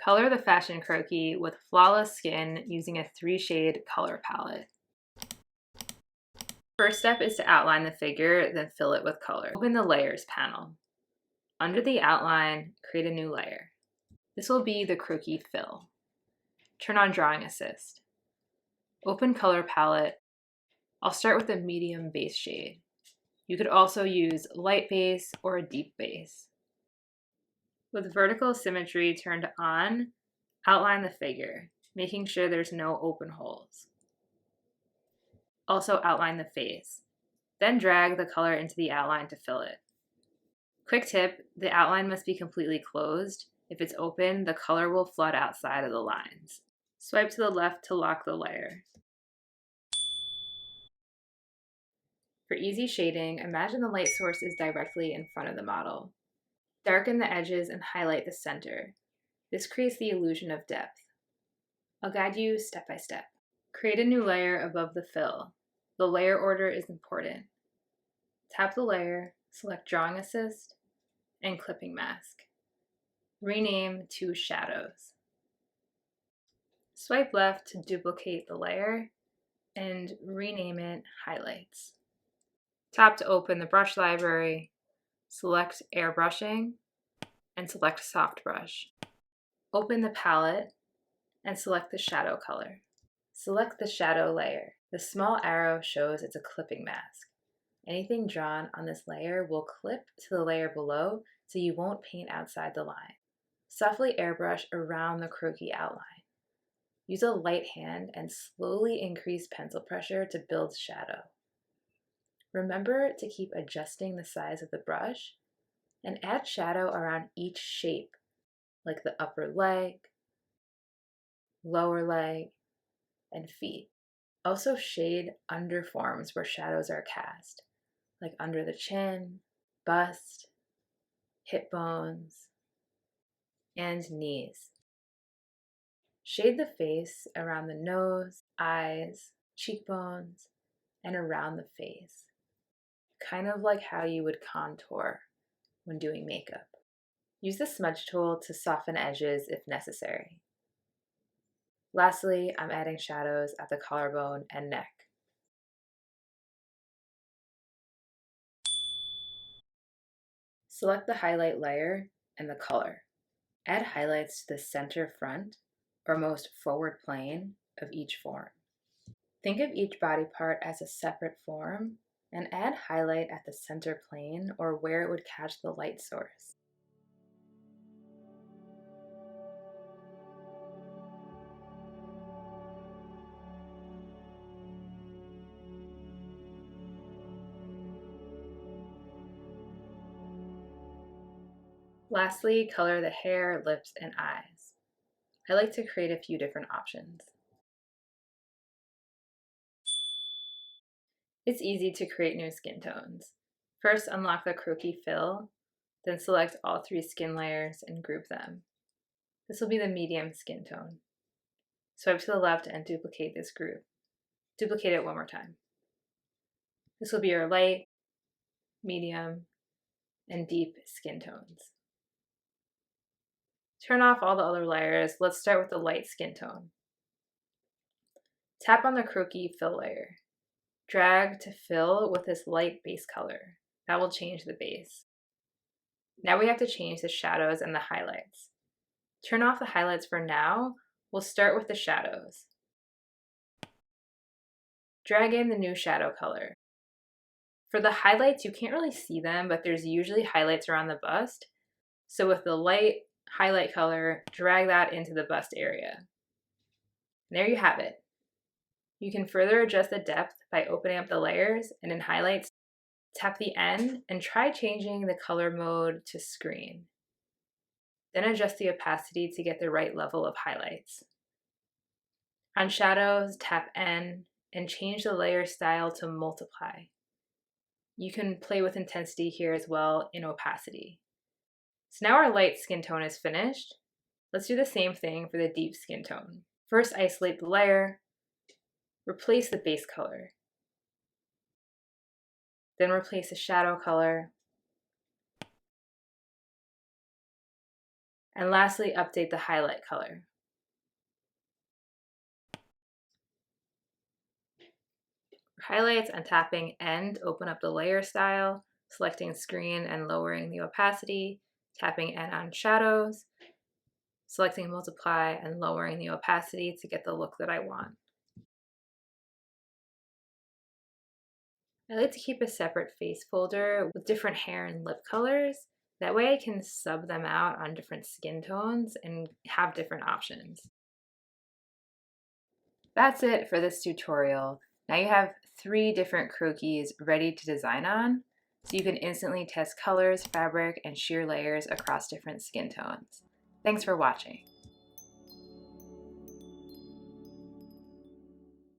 Color the fashion croquis with flawless skin using a 3-shade color palette. First step is to outline the figure, then fill it with color. Open the Layers panel. Under the outline, create a new layer. This will be the croquis fill. Turn on Drawing Assist. Open Color Palette. I'll start with a medium base shade. You could also use light base or a deep base. With vertical symmetry turned on, outline the figure, making sure there's no open holes. Also outline the face. Then drag the color into the outline to fill it. Quick tip, the outline must be completely closed. If it's open, the color will flood outside of the lines. Swipe to the left to lock the layer. For easy shading, imagine the light source is directly in front of the model. Darken the edges and highlight the center. This creates the illusion of depth. I'll guide you step by step. Create a new layer above the fill. The layer order is important. Tap the layer, select Drawing Assist, and Clipping Mask. Rename to Shadows. Swipe left to duplicate the layer and rename it Highlights. Tap to open the brush library, select Airbrushing, and select Soft Brush. Open the palette and select the shadow color. Select the shadow layer. The small arrow shows it's a clipping mask. Anything drawn on this layer will clip to the layer below, so you won't paint outside the line. Softly airbrush around the croquis outline. Use a light hand and slowly increase pencil pressure to build shadow. Remember to keep adjusting the size of the brush and add shadow around each shape, like the upper leg, lower leg, and feet. Also shade under forms where shadows are cast, like under the chin, bust, hip bones, and knees. Shade the face around the nose, eyes, cheekbones, and around the face, kind of like how you would contour when doing makeup. Use the smudge tool to soften edges if necessary. Lastly, I'm adding shadows at the collarbone and neck. Select the highlight layer and the color. Add highlights to the center front or most forward plane of each form. Think of each body part as a separate form and add highlight at the center plane or where it would catch the light source. Lastly, color the hair, lips, and eyes. I like to create a few different options. It's easy to create new skin tones. First, unlock the croquis fill, then select all 3 skin layers and group them. This will be the medium skin tone. Swipe to the left and duplicate this group. Duplicate it one more time. This will be your light, medium, and deep skin tones. Turn off all the other layers. Let's start with the light skin tone. Tap on the croquis fill layer. Drag to fill with this light base color. That will change the base. Now we have to change the shadows and the highlights. Turn off the highlights for now. We'll start with the shadows. Drag in the new shadow color. For the highlights, you can't really see them, but there's usually highlights around the bust. So with the light highlight color, drag that into the bust area. And there you have it. You can further adjust the depth by opening up the layers, and in highlights, tap the end and try changing the color mode to screen. Then adjust the opacity to get the right level of highlights. On shadows, tap N and change the layer style to multiply. You can play with intensity here as well in opacity. So now our light skin tone is finished. Let's do the same thing for the deep skin tone. First, isolate the layer, replace the base color. Then replace the shadow color. And lastly, update the highlight color. For highlights, untapping End, open up the layer style, selecting screen and lowering the opacity, tapping N on shadows, selecting multiply and lowering the opacity to get the look that I want. I like to keep a separate face folder with different hair and lip colors. That way I can sub them out on different skin tones and have different options. That's it for this tutorial. Now you have 3 different croquis ready to design on, so you can instantly test colors, fabric, and sheer layers across different skin tones. Thanks for watching.